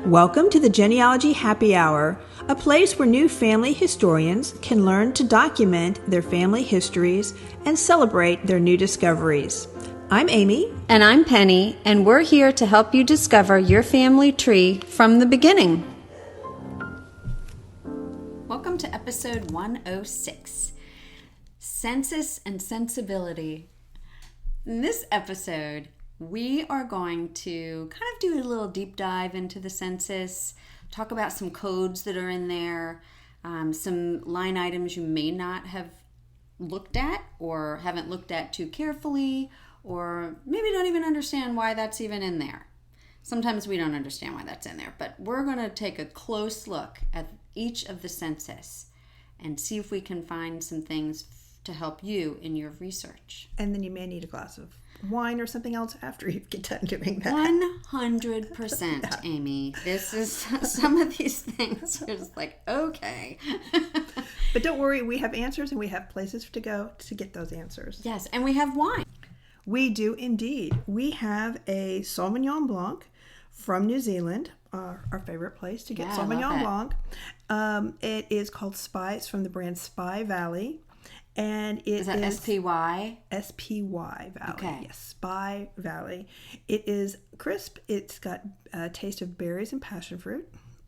Welcome to the Genealogy Happy Hour, a place where new family historians can learn to document their family histories and celebrate their new discoveries. I'm Amy. And I'm Penny, and we're here to help you discover your family tree from the beginning. Welcome to episode 106, Census and Sensibility. In this episode, we are going to kind of do a little deep dive into the census, talk about some codes that are in there, some line items you may not have looked at or haven't looked at too carefully, or maybe don't even understand why that's even in there. Sometimes we don't understand why that's in there, but we're going to take a close look at each of the census and see if we can find some things to help you in your research. And then you may need a glass of wine or something else after you get done doing that. 100%, yeah. Amy. This is some of these things are just like, okay. But don't worry, we have answers and we have places to go to get those answers. Yes, and we have wine. We do indeed. We have a Sauvignon Blanc from New Zealand, our favorite place to get Sauvignon Blanc. It is called Spy. It's from the brand Spy Valley. And it is S-P-Y? S-P-Y Valley. Okay. Yes, Spy Valley. It is crisp. It's got a taste of berries and passion fruit.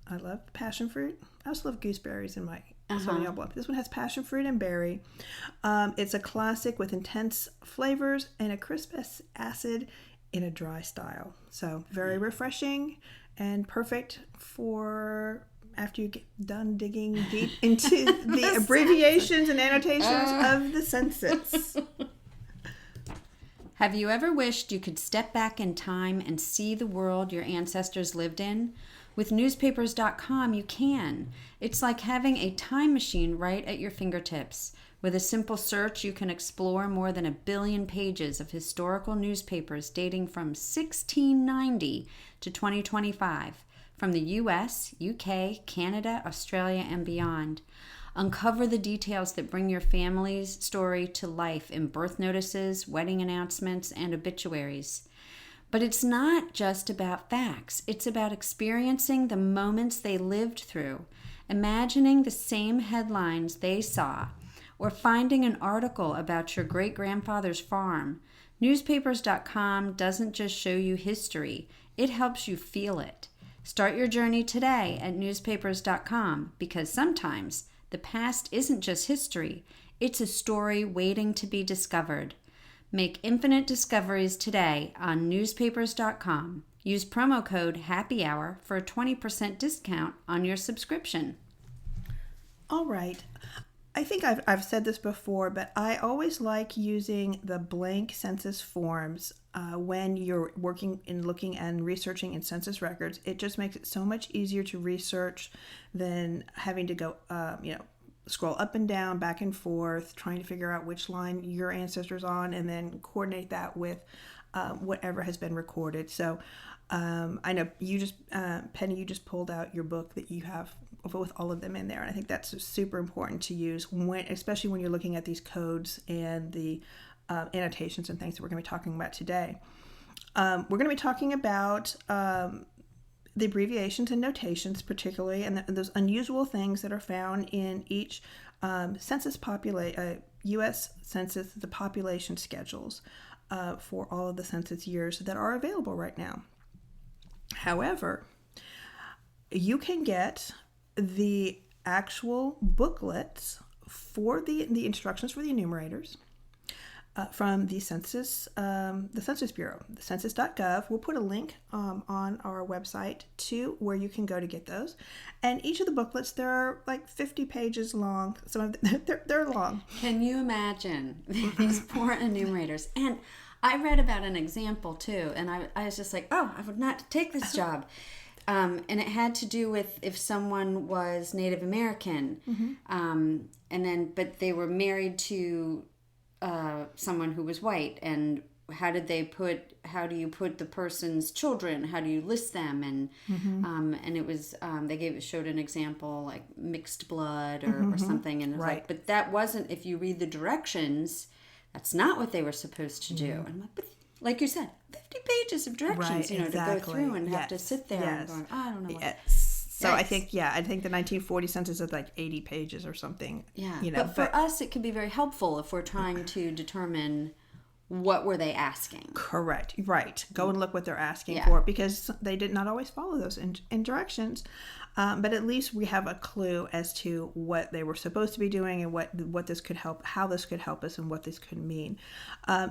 I love passion fruit. I also love gooseberries in my Sauvignon Blanc. This one has passion fruit and berry. It's a classic with intense flavors and a crisp acid in a dry style. So very refreshing and perfect for after you get done digging deep into the abbreviations and annotations of the census. Have you ever wished you could step back in time and see the world your ancestors lived in? With newspapers.com, you can. It's like having a time machine right at your fingertips. With a simple search, you can explore more than 1 billion pages of historical newspapers dating from 1690 to 2025. From the US, UK, Canada, Australia, and beyond. Uncover the details that bring your family's story to life in birth notices, wedding announcements, and obituaries. But it's not just about facts. It's about experiencing the moments they lived through, imagining the same headlines they saw, or finding an article about your great-grandfather's farm. Newspapers.com doesn't just show you history. It helps you feel it. Start your journey today at newspapers.com, because sometimes the past isn't just history, it's a story waiting to be discovered. Make infinite discoveries today on newspapers.com. Use promo code HAPPYHOUR for a 20% discount on your subscription. All right. I think I've said this before, but I always like using the blank census forms when you're working and looking and researching in census records. It just makes it so much easier to research than having to go, scroll up and down, back and forth, trying to figure out which line your ancestor's on, and then coordinate that with whatever has been recorded. So I know you just, Penny, you just pulled out your book that you have with all of them in there, and I think that's super important to use especially when you're looking at these codes and the annotations and things that we're going to be talking about today. We're going to be talking about the abbreviations and notations particularly, and those unusual things that are found in each census U.S. Census, the population schedules for all of the census years that are available right now. However, you can get the actual booklets for the instructions for the enumerators from the Census Bureau, the census.gov. We'll put a link on our website to where you can go to get those. And each of the booklets, they're like 50 pages long. Some of them, they're long. Can you imagine these poor enumerators? And I read about an example too, and I was just like, oh, I would not take this job. And it had to do with if someone was Native American, but they were married to someone who was white, and how do you put the person's children? How do you list them? And and it was showed an example like mixed blood or something, and it was like, but that wasn't, if you read the directions, that's not what they were supposed to do. And I'm like, but like you said, 50 pages of directions, Right, to go exactly. through and have to Yes, sit there and yes. going, I don't know what. Yes. So I Yikes. think the 1940 census is like 80 pages or something. Yeah, You know, but for us, it can be very helpful if we're trying to determine what were they asking. correct. Right. Go and look what they're asking Yeah. for, because they did not always follow those in directions. But at least we have a clue as to what they were supposed to be doing and what this could help, how this could help us, and what this could mean.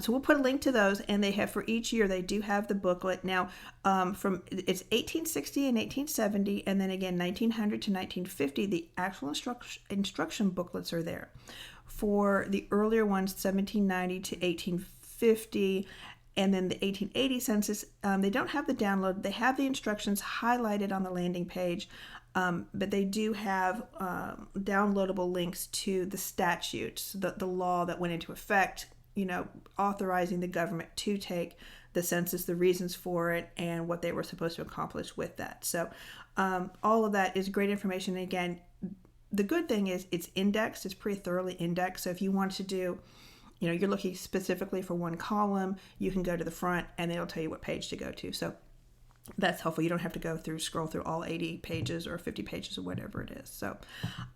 So we'll put a link to those, and they have, for each year, they do have the booklet. Now, from it's 1860 and 1870, and then again 1900 to 1950, the actual instruction booklets are there. For the earlier ones, 1790 to 1850, and then the 1880 census, they don't have the download. They have the instructions highlighted on the landing page, but they do have downloadable links to the statutes, the law that went into effect, authorizing the government to take the census, the reasons for it, and what they were supposed to accomplish with that. So all of that is great information. And again, the good thing is it's indexed. It's pretty thoroughly indexed. So if you want to do, you're looking specifically for one column, you can go to the front and it'll tell you what page to go to. So that's helpful. You don't have to scroll through all 80 pages or 50 pages or whatever it is. So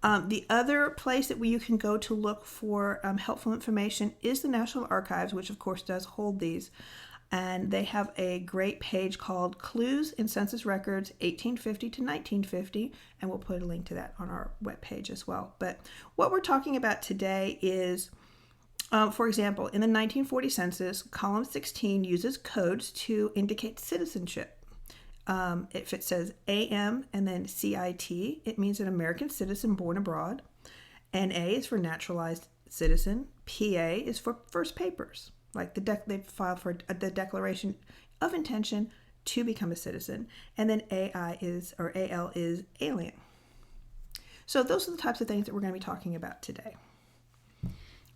the other place that you can go to look for helpful information is the National Archives, which of course does hold these. And they have a great page called Clues in Census Records 1850 to 1950, and we'll put a link to that on our webpage as well. But what we're talking about today is, for example, in the 1940 census, column 16 uses codes to indicate citizenship. If it says AM and then CIT, it means an American citizen born abroad. NA is for naturalized citizen. PA is for first papers, like they filed for the Declaration of Intention to become a citizen. And then AL is alien. So those are the types of things that we're going to be talking about today.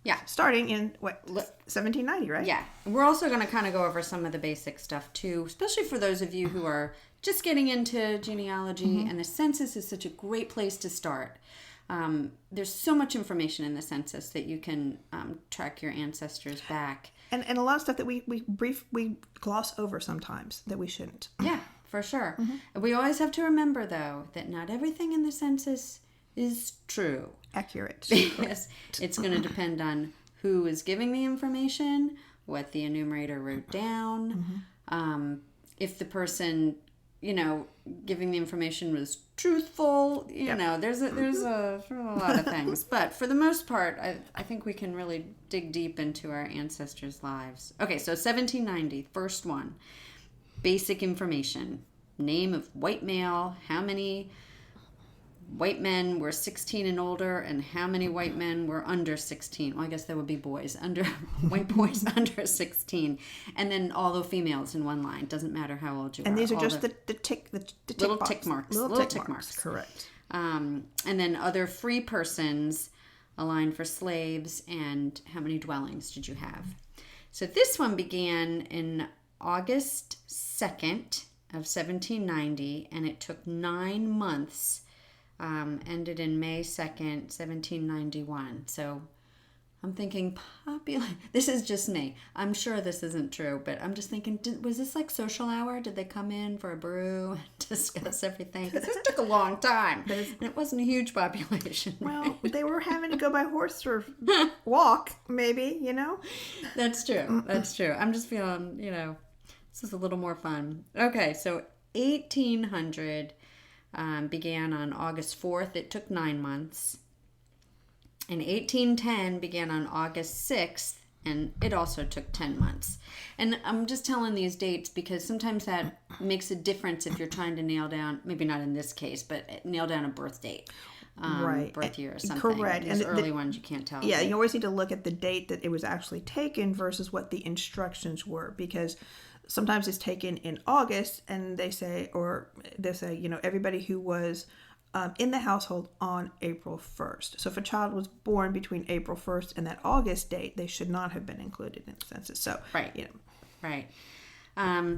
Yeah. Starting in 1790, right? Yeah. We're also going to kind of go over some of the basic stuff too, especially for those of you who are just getting into genealogy, and the census is such a great place to start. There's so much information in the census that you can track your ancestors back. And a lot of stuff that we gloss over sometimes that we shouldn't. Yeah, for sure. We always have to remember, though, that not everything in the census is true. Accurate. Yes, it's going to depend on who is giving the information, what the enumerator wrote down, if the person, giving the information was truthful. There's a lot of things, but for the most part, I think we can really dig deep into our ancestors' lives. Okay, so 1790, first one, basic information: name of white male, how many white men were 16 and older, and how many white men were under 16. Well, I guess that would be white boys under 16. And then all the females in one line. Doesn't matter how old you are. And these are just the little tick marks. Little tick marks. Correct. And then other free persons, a line for slaves, and how many dwellings did you have. So this one began in August 2nd of 1790, and it took 9 months. Ended in May 2nd, 1791. So I'm thinking this is just me. I'm sure this isn't true, but I'm just thinking, was this like social hour? Did they come in for a brew and discuss everything? Because this took a long time. And it wasn't a huge population. Well, they were having to go by horse or walk, maybe, That's true. That's true. I'm just feeling, this is a little more fun. Okay, so 1800... began on August 4th. It took 9 months. And 1810 began on August 6th, and it also took 10 months. And I'm just telling these dates because sometimes that makes a difference if you're trying to nail down, maybe not in this case, but nail down a birth date. Right. Birth year or something. Correct. These early ones you can't tell. Yeah, you always need to look at the date that it was actually taken versus what the instructions were, because sometimes it's taken in August, and they say, everybody who was in the household on April 1st. So if a child was born between April 1st and that August date, they should not have been included in the census. So, right. Right.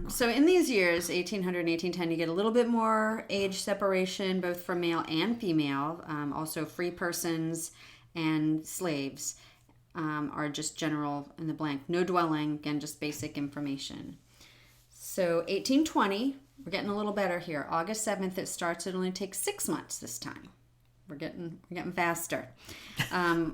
So in these years, 1800 and 1810, you get a little bit more age separation, both for male and female, also free persons and slaves. are just general in the blank. No dwelling, again, just basic information. So 1820, we're getting a little better here. August 7th it starts. It only takes 6 months this time. We're getting faster.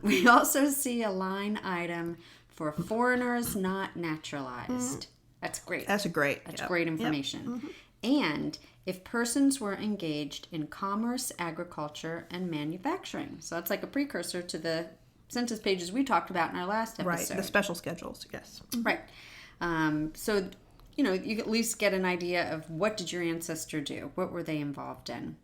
We also see a line item for foreigners not naturalized. That's great. That's great information. Mm-hmm. And if persons were engaged in commerce, agriculture, and manufacturing. So that's like a precursor to the census pages we talked about in our last episode. Right, the special schedules, yes. Mm-hmm. Right. So, you at least get an idea of what did your ancestor do? What were they involved in?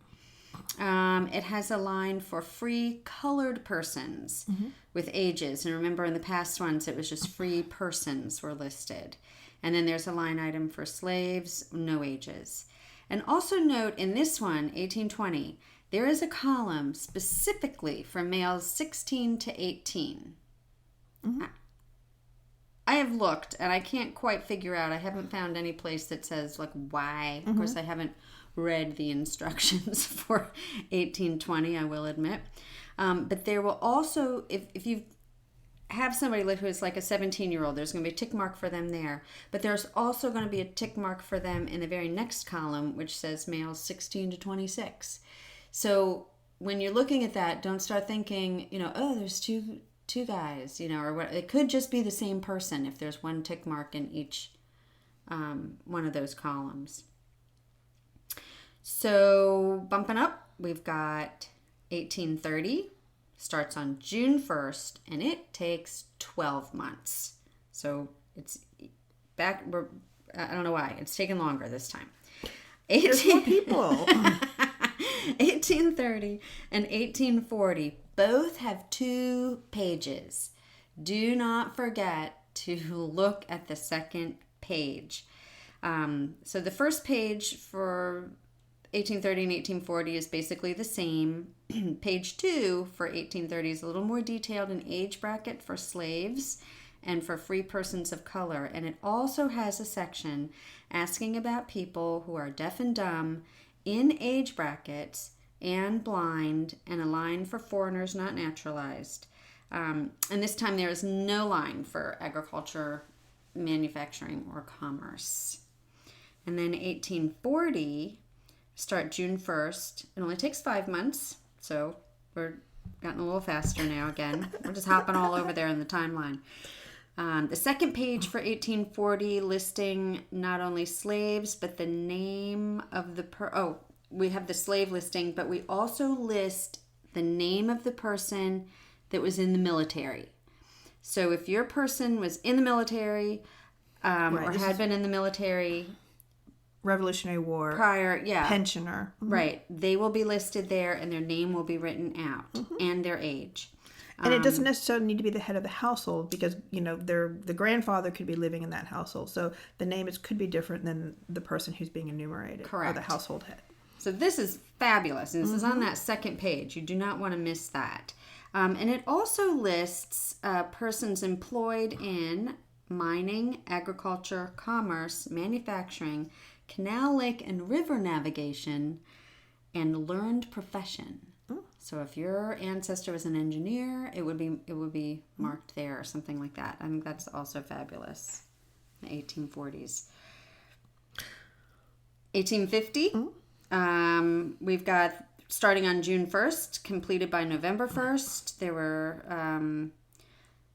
It has a line for free colored persons with ages. And remember, in the past ones, it was just free persons were listed. And then there's a line item for slaves, no ages. And also note in this one, 1820, there is a column specifically for males 16 to 18. Mm-hmm. I have looked, and I can't quite figure out. I haven't found any place that says, like, why. Of course, I haven't read the instructions for 1820, I will admit. But there will also, if you have somebody who is like a 17-year-old, there's going to be a tick mark for them there. But there's also going to be a tick mark for them in the very next column, which says males 16 to 26. So when you're looking at that, don't start thinking, oh, there's two guys, or what. It could just be the same person if there's one tick mark in each one of those columns. So bumping up, we've got 1830. Starts on June 1st, and it takes 12 months. So it's back. I don't know why. It's taken longer this time. There's more people. 1830 and 1840 both have 2 pages. Do not forget to look at the second page. So the first page for 1830 and 1840 is basically the same. Page 2 for 1830 is a little more detailed in age bracket for slaves and for free persons of color. And it also has a section asking about people who are deaf and dumb in age brackets and blind, and a line for foreigners not naturalized. And this time there is no line for agriculture, manufacturing, or commerce. And then 1840... start June 1st. It only takes 5 months, so we're getting a little faster now again. We're just hopping all over there in the timeline. The second page for 1840 listing not only slaves, but the name of the we have the slave listing, but we also list the name of the person that was in the military. So if your person was in the military or had been in the military... Revolutionary War. Prior, yeah. Pensioner. Mm-hmm. Right. They will be listed there, and their name will be written out, and their age. And it doesn't necessarily need to be the head of the household, because, the grandfather could be living in that household. So the name could be different than the person who's being enumerated. Correct. Or the household head. So this is fabulous. And this is on that second page. You do not want to miss that. And it also lists persons employed in mining, agriculture, commerce, manufacturing, canal, lake, and river navigation, and learned profession. So if your ancestor was an engineer, it would be marked there or something like that. I think that's also fabulous. The 1840s. 1850, we've got starting on June 1st, completed by November 1st. There were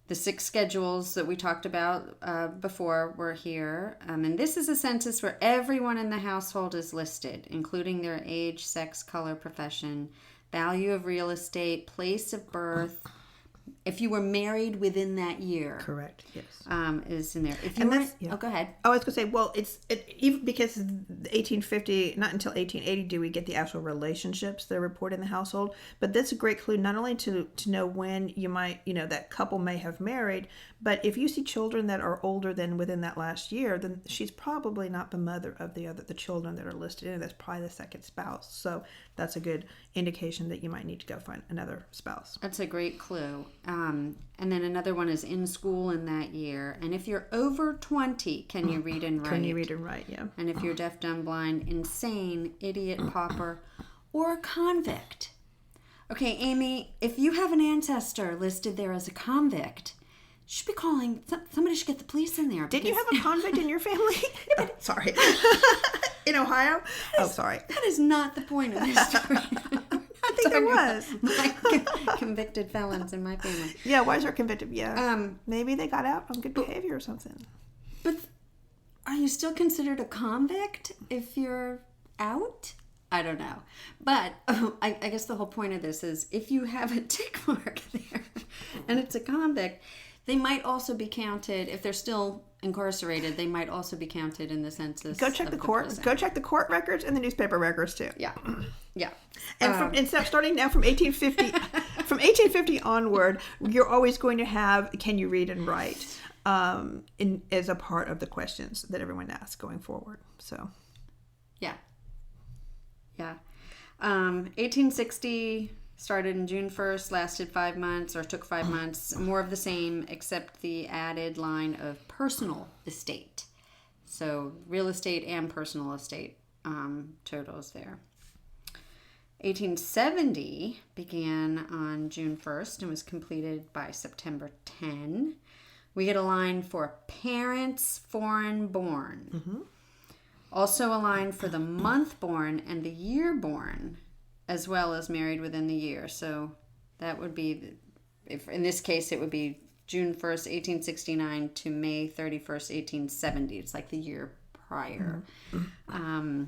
the 6 schedules that we talked about before were here. And this is a census where everyone in the household is listed, including their age, sex, color, profession, value of real estate, place of birth. If you were married within that year. Correct, yes. Is in there. If you were, Oh, go ahead. I was going to say, well, even because 1850, not until 1880 do we get the actual relationships that are reported in the household. But that's a great clue, not only to know when you might, that couple may have married, but if you see children that are older than within that last year, then she's probably not the mother of the children that are listed in. That's probably the second spouse. So that's a good indication that you might need to go find another spouse. That's a great clue. And then another one is in school in that year. And if you're over 20, can you read and write? Can you read and write, yeah. And if you're deaf, dumb, blind, insane, idiot, pauper, or a convict. Okay, Amy, if you have an ancestor listed there as a convict, should be calling. Somebody should get the police in there. Didn't you have a convict in your family? Oh, sorry. In Ohio? Sorry. That is not the point of this story. I think there was. Convicted felons in my family. Yeah, why is there convicted? Yeah. Maybe they got out on good behavior or something. But are you still considered a convict if you're out? I don't know. But I guess the whole point of this is if you have a tick mark there and it's a convict, they might also be counted, if they're still incarcerated, they might also be counted in the census. Go check the court. prison. Go check the court records and the newspaper records too. Yeah. Yeah. And starting now from 1850, from 1850 onward, you're always going to have "Can you read and write?" As a part of the questions that everyone asks going forward. So. Yeah. Yeah. 1860 started in June 1st, lasted 5 months, or took 5 months. More of the same, except the added line of personal estate. So real estate and personal estate totals there. 1870 began on June 1st and was completed by September 10. We get a line for parents foreign born. Mm-hmm. Also a line for the month born and the year born, as well as married within the year. So that would be, if in this case, it would be June 1st, 1869 to May 31st, 1870. It's like the year prior. Mm-hmm.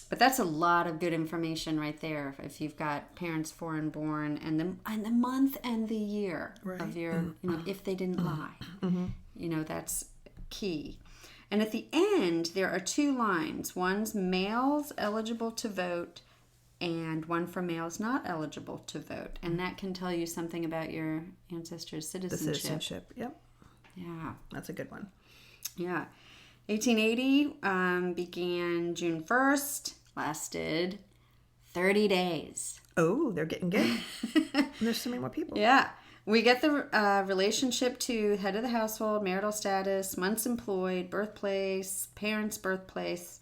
But that's a lot of good information right there. If you've got parents foreign born and the month and the year of your, if they didn't lie, that's key. And at the end, there are 2 lines. One's males eligible to vote and one for males not eligible to vote. And that can tell you something about your ancestors' citizenship. The citizenship, yep. Yeah. That's a good one. Yeah. 1880 began June 1st, lasted 30 days. Oh, they're getting good. There's so many more people. Yeah. We get the relationship to head of the household, marital status, months employed, birthplace, parents' birthplace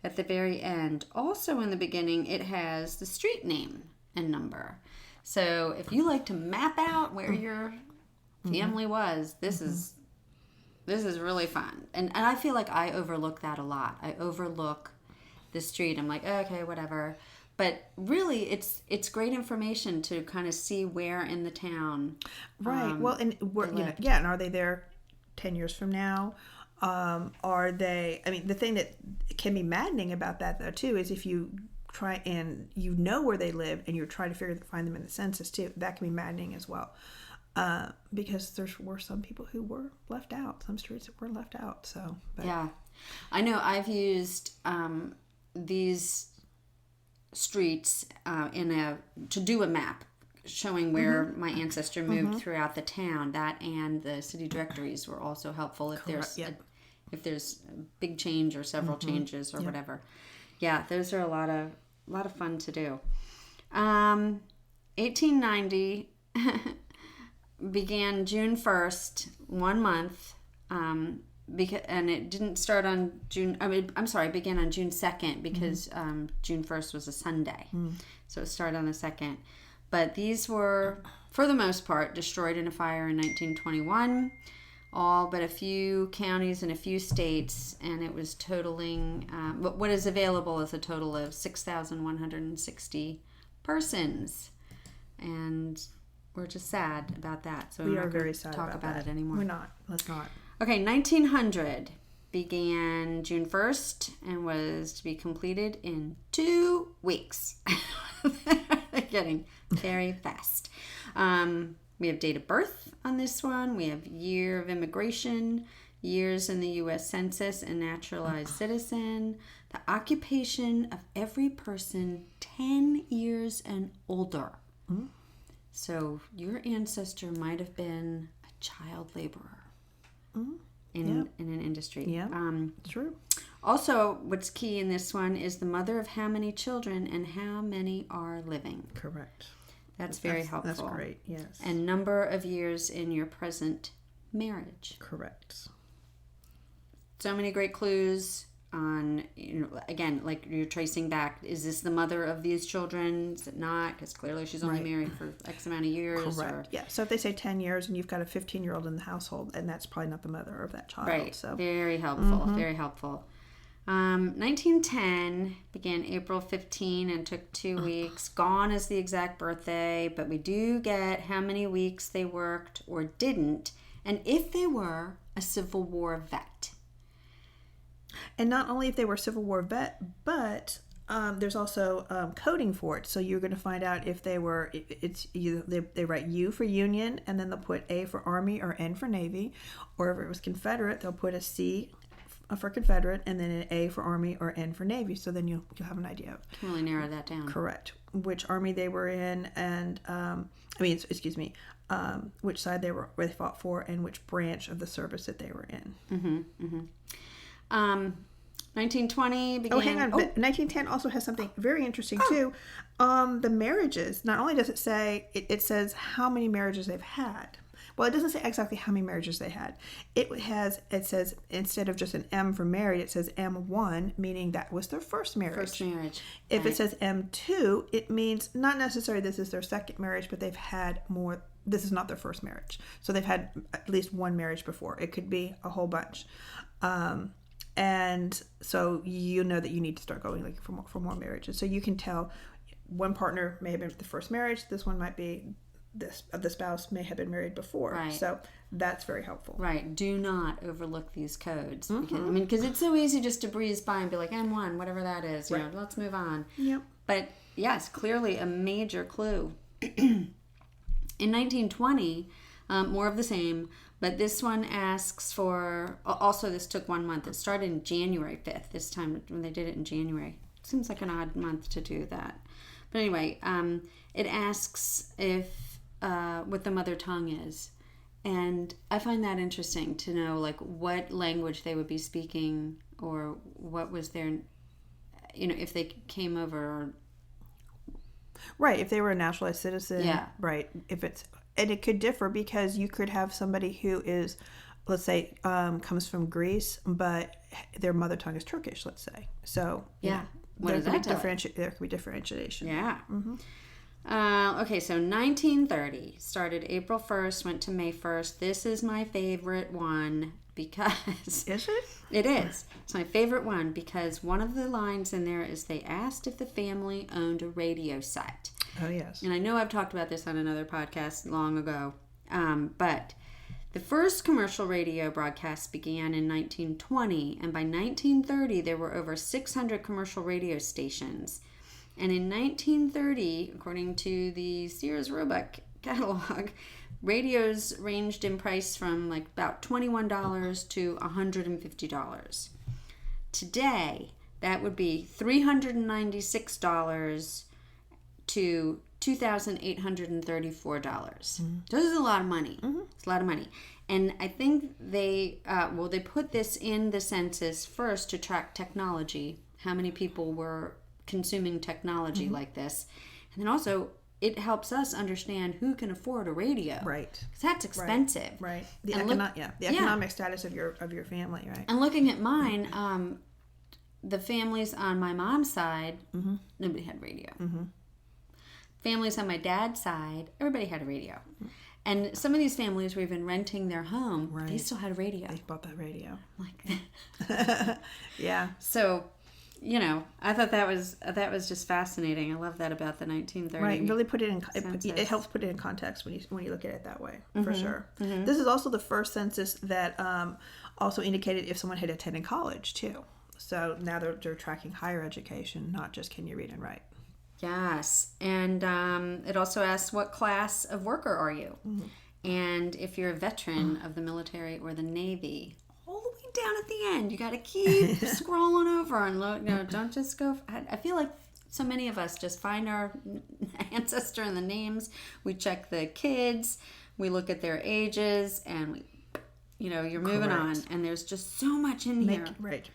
at the very end. Also in the beginning, it has the street name and number. So if you like to map out where your family was, this is really fun. And I feel like I overlook that a lot. I overlook the street. I'm like, okay, whatever. But really, it's great information to kind of see where in the town. Right. Well, and and are they there 10 years from now? Are they? I mean, the thing that can be maddening about that though too is if you try and you know where they live and you're trying to find them in the census too, that can be maddening as well. Because there were some people who were left out, some streets that were left out. So yeah, I know I've used these streets to do a map showing where my ancestor moved throughout the town. That and the city directories were also helpful if there's a big change or several changes or whatever. Yeah, those are a lot of fun to do. 1890 began June 1st, 1 month. And it didn't start on June. It began on June 2nd because June 1st was a Sunday, so it started on the 2nd. But these were, for the most part, destroyed in a fire in 1921. All but a few counties and a few states, and it was totaling. What is available is a total of 6,160 persons, and we're just sad about that. So we are very sad talk about that. It anymore. We're not. Let's not. Okay, 1900 began June 1st and was to be completed in 2 weeks. They're getting very fast. We have date of birth on this one. We have year of immigration, years in the U.S. Census, and naturalized citizen. The occupation of every person 10 years and older. Mm-hmm. So your ancestor might have been a child laborer. In an industry. Yeah, true. Also, what's key in this one is the mother of how many children and how many are living. Correct. That's very helpful. That's great, yes. And number of years in your present marriage. Correct. So many great clues. on, again, like you're tracing back, is this the mother of these children? Is it not? Because clearly she's only married for X amount of years. Correct. Yeah. So if they say 10 years and you've got a 15-year-old in the household, and that's probably not the mother of that child. Right. So Very helpful. Very helpful. 1910 began April 15 and took 2 weeks. Gone is the exact birthday, but we do get how many weeks they worked or didn't, and if they were a Civil War vet. And not only if they were Civil War vet, but there's also coding for it. So you're going to find out if they were, they write U for Union, and then they'll put A for Army or N for Navy. Or if it was Confederate, they'll put a C for Confederate, and then an A for Army or N for Navy. So then you'll have an idea. Can really narrow that down. Correct. Which army they were in, and which side they fought for, and which branch of the service that they were in. 1920 began. Oh, hang on. But 1910 also has something very interesting too. The marriages. Not only does it say, it says how many marriages they've had. Well, it doesn't say exactly how many marriages they had. It says, instead of just an M for married, it says M1, meaning that was their first marriage. First marriage. If it says M2, it means not necessarily this is their second marriage, but they've had more. This is not their first marriage. So they've had at least one marriage before. It could be a whole bunch. And so you know that you need to start going like for more marriages. So you can tell one partner may have been the first marriage. This one might be the spouse may have been married before. Right. So that's very helpful. Right. Do not overlook these codes. Because it's so easy just to breeze by and be like, N1, whatever that is. You know, let's move on. Yep. But yes, clearly a major clue. In 1920, more of the same, but this one asks for, also this took 1 month. It started in January 5th, this time when they did it in January. Seems like an odd month to do that. But anyway, it asks what the mother tongue is. And I find that interesting to know, like, what language they would be speaking, or what was their, if they came over. Right, if they were a naturalized citizen. Yeah. Right. And it could differ, because you could have somebody who is, let's say, comes from Greece, but their mother tongue is Turkish, let's say. So, yeah. There could be differentiation. Yeah. Okay, so 1930 started April 1st, went to May 1st. This is my favorite one because... Is it? It is. It's my favorite one because one of the lines in there is they asked if the family owned a radio set. Oh, yes. And I know I've talked about this on another podcast long ago, but the first commercial radio broadcast began in 1920, and by 1930 there were over 600 commercial radio stations. And in 1930, according to the Sears Roebuck catalog, radios ranged in price from like about $21 to $150. Today, that would be $396 to $2,834. This is a lot of money. It's a lot of money. And I think they put this in the census first to track technology, how many people were consuming technology like this. And then also, it helps us understand who can afford a radio. Right. Because that's expensive. Right. The economic status of your family, right? And looking at mine, the families on my mom's side, nobody had radio. Families on my dad's side, everybody had a radio. And some of these families were even renting their home. They still had a radio. They bought that radio. Like, yeah. So, I thought that was just fascinating. I love that about the 1930. Right, really put it in. It helps put it in context when you look at it that way, for sure. This is also the first census that also indicated if someone had attended college too. So now they're tracking higher education, not just can you read and write. Yes, and it also asks what class of worker are you, and if you're a veteran of the military or the Navy. All the way down at the end, you got to keep scrolling over and look. Don't just go. I feel like so many of us just find our ancestor and the names. We check the kids. We look at their ages, and you're moving on. And there's just so much in here. Right.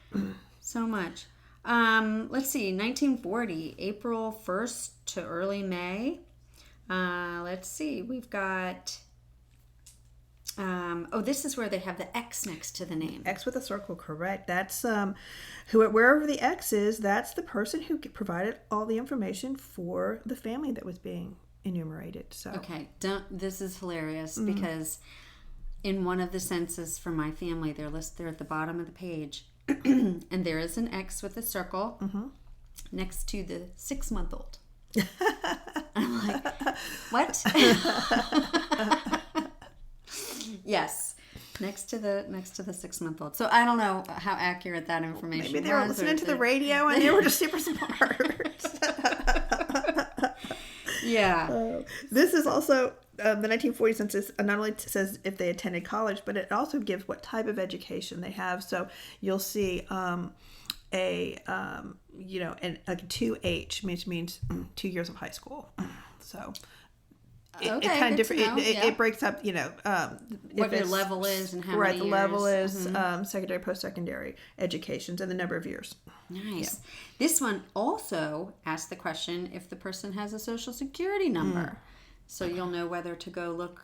So much. Let's see, 1940, April 1st to early May. Let's see, we've got This is where they have the X next to the name. X with a circle, correct. That's wherever the X is, that's the person who provided all the information for the family that was being enumerated. So Okay, this is hilarious because in one of the census for my family, they're at the bottom of the page, and there is an X with a circle next to the 6-month-old. I'm like, what? Yes, next to the 6-month-old. So I don't know how accurate that information. Maybe they were listening to the radio and they were just super smart. Yeah. This is also the 1940 census. Not only says if they attended college, but it also gives what type of education they have. So you'll see a 2H, which means 2 years of high school. So it kind of different. It breaks up. What your level is and how many years. The level is secondary, post-secondary educations and the number of years. Nice. Yeah. This one also asks the question if the person has a social security number. So you'll know whether to go look.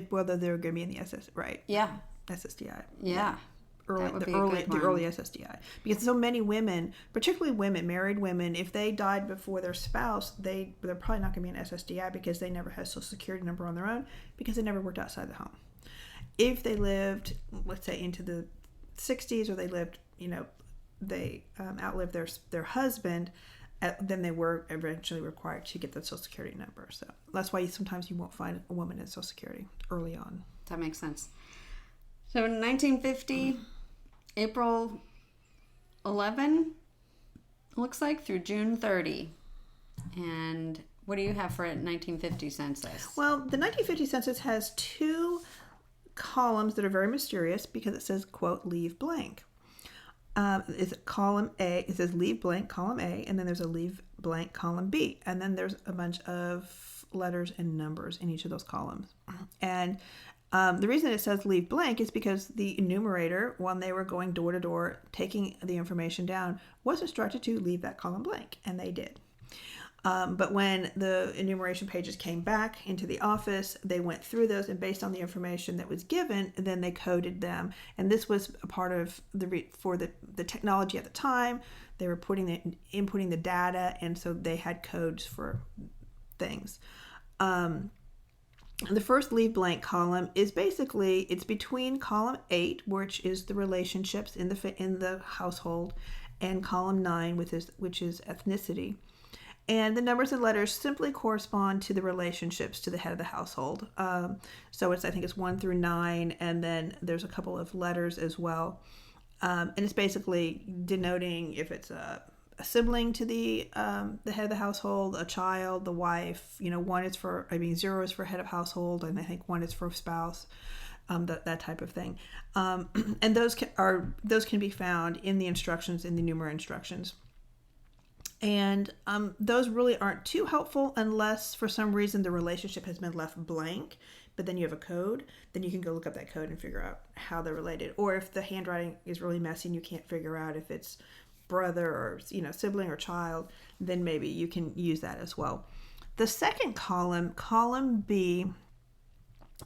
Whether they're going to be in the SS, right? Yeah. SSDI. Yeah. The early SSDI, because so many women, particularly married women, if they died before their spouse, they're probably not going to be an SSDI because they never had a social security number on their own because they never worked outside the home. If they lived, let's say, into the 60s, or they lived, they outlived their husband, then they were eventually required to get the social security number. So that's why sometimes you won't find a woman in social security early on. That makes sense. So in 1950. April 11, looks like, through June 30. And what do you have for a 1950 census? Well, the 1950 census has 2 columns that are very mysterious because it says, quote, leave blank. It's column A. It says leave blank, column A, and then there's a leave blank, column B. And then there's a bunch of letters and numbers in each of those columns. And the reason it says leave blank is because the enumerator, when they were going door to door, taking the information down, was instructed to leave that column blank, and they did. But when the enumeration pages came back into the office, they went through those, and based on the information that was given, then they coded them. And this was a part of the technology at the time. They were inputting the data, and so they had codes for things. The first leave blank column is basically, it's between column 8, which is the relationships in the household, and column 9, which is ethnicity. And the numbers and letters simply correspond to the relationships to the head of the household. So I think it's 1 through 9, and then there's a couple of letters as well. And it's basically denoting if it's a sibling to the head of the household, a child, the wife. 0 is for head of household, and I think 1 is for spouse. That type of thing. And those can be found in the instructions, in the numerator instructions. And those really aren't too helpful unless for some reason the relationship has been left blank, but then you have a code, then you can go look up that code and figure out how they're related. Or if the handwriting is really messy and you can't figure out if it's brother or sibling or child, then maybe you can use that as well. The second column, column B,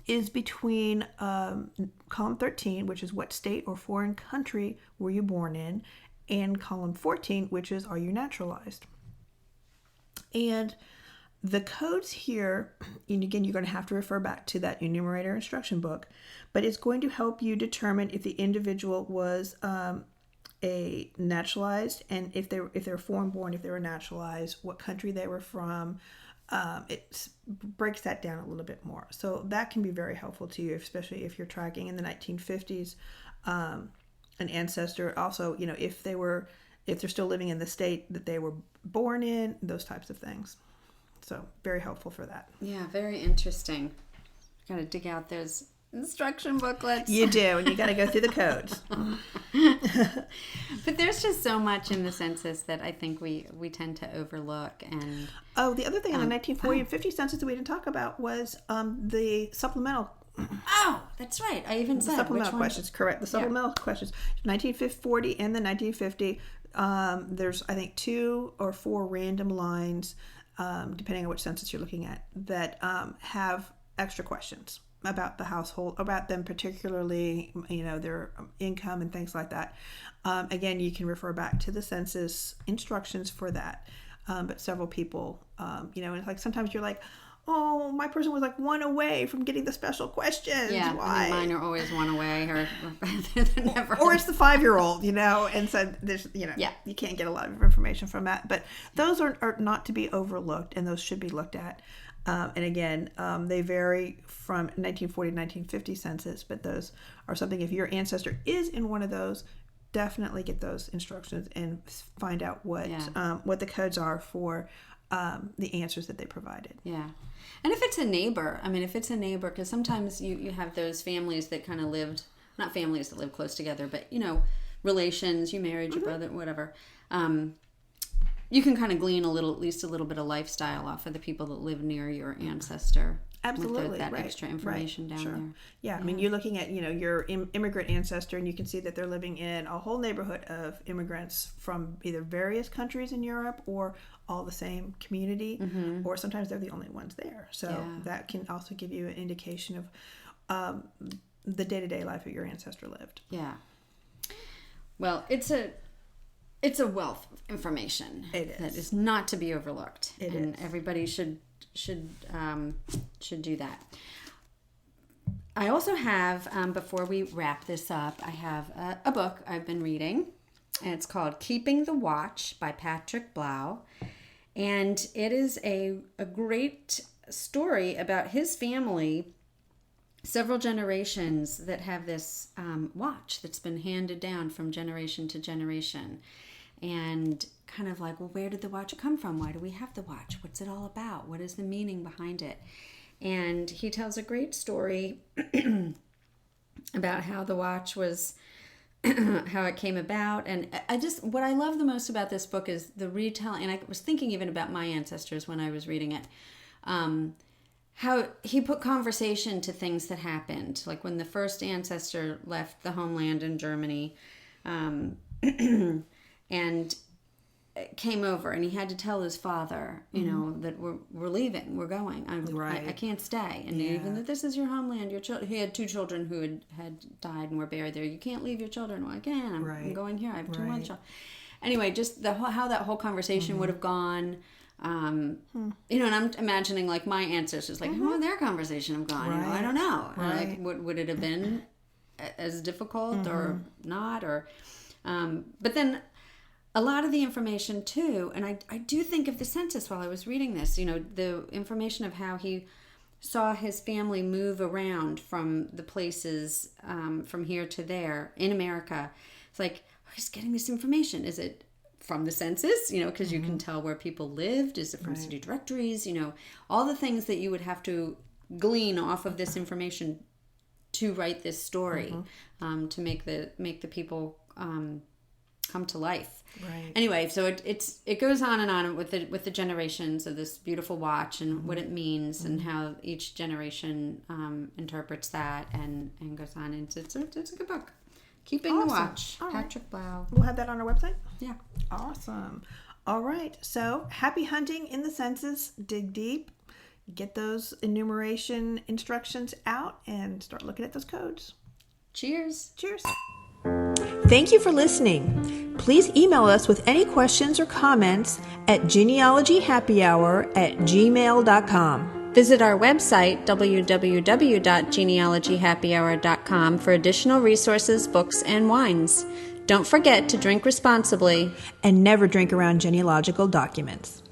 is between column 13, which is what state or foreign country were you born in, and column 14, which is are you naturalized. And the codes here, and again, you're going to have to refer back to that enumerator instruction book, but it's going to help you determine if the individual was a naturalized, and if they're foreign born, if they were naturalized, what country they were from. It breaks that down a little bit more. So that can be very helpful to you, especially if you're tracking in the 1950s an ancestor. Also, if they're still living in the state that they were born in, those types of things. So very helpful for that. Yeah, very interesting. Got to dig out those instruction booklets. You do, and you got to go through the codes. But there's just so much in the census that I think we tend to overlook. And the other thing in the 1940 and 50 census that we didn't talk about was the supplemental. Oh, that's right. I even said supplemental questions. Correct. The supplemental questions. 1940 and the 1950. There's I think 2 or 4 random lines, depending on which census you're looking at, that have extra questions. about the household, about them particularly, their income and things like that. Again, you can refer back to the census instructions for that. But several people, it's like sometimes you're like, oh, my person was like one away from getting the special questions. Yeah, why? Mine are always one away, or they're never. Or it's the 5-year-old, and so there's, you can't get a lot of information from that. But those are not to be overlooked, and those should be looked at. And again, they vary from 1940 to 1950 census, but those are something, if your ancestor is in one of those, definitely get those instructions and find out what the codes are for the answers that they provided. Yeah. And if it's a neighbor, because sometimes you have those families that kind of lived, not families that live close together, but, relations, you married your brother, whatever. You can kind of glean at least a little bit of lifestyle off of the people that live near your ancestor. Absolutely. With that extra information down there. Yeah, I mean, you're looking at, your immigrant ancestor, and you can see that they're living in a whole neighborhood of immigrants from either various countries in Europe or all the same community, or sometimes they're the only ones there. So that can also give you an indication of the day-to-day life that your ancestor lived. Yeah. Well, it's a wealth of information. It is. That is not to be overlooked. And everybody should do that. I also have, before we wrap this up, I have a book I've been reading, and it's called Keeping the Watch by Patrick Blau, and it is a great story about his family, several generations that have this watch that's been handed down from generation to generation, and kind of like, well, where did the watch come from? Why do we have the watch? What's it all about? What is the meaning behind it? And he tells a great story about how the watch was, how it came about. And what I love the most about this book is the retelling. And I was thinking even about my ancestors when I was reading it. How he put conversation to things that happened. Like when the first ancestor left the homeland in Germany, and came over, and he had to tell his father, that we're leaving, we're going. I can't stay. And even that this is your homeland, your children. He had 2 children who had died and were buried there. You can't leave your children. Well, again, I'm going here. I have 2 more children. Anyway, just how that whole conversation would have gone. And I'm imagining like my ancestors, like how would their conversation have gone? I don't know. Like, would it have been as difficult or not? Or, but then a lot of the information too, and I do think of the census while I was reading this, the information of how he saw his family move around from the places from here to there in America. It's like, he's getting this information. Is it from the census? Because you can tell where people lived. Is it from city directories? All the things that you would have to glean off of this information to write this story, to make the people come to life. Right. Anyway, so it goes on and on with the generations of this beautiful watch and what it means and how each generation interprets that and goes on. And it's a good book. Keeping the Watch. All Patrick Blau. We'll have that on our website? Yeah. Awesome. All right. So happy hunting in the census. Dig deep. Get those enumeration instructions out and start looking at those codes. Cheers. Cheers. Thank you for listening. Please email us with any questions or comments at genealogyhappyhour@gmail.com. Visit our website, www.genealogyhappyhour.com, for additional resources, books, and wines. Don't forget to drink responsibly. And never drink around genealogical documents.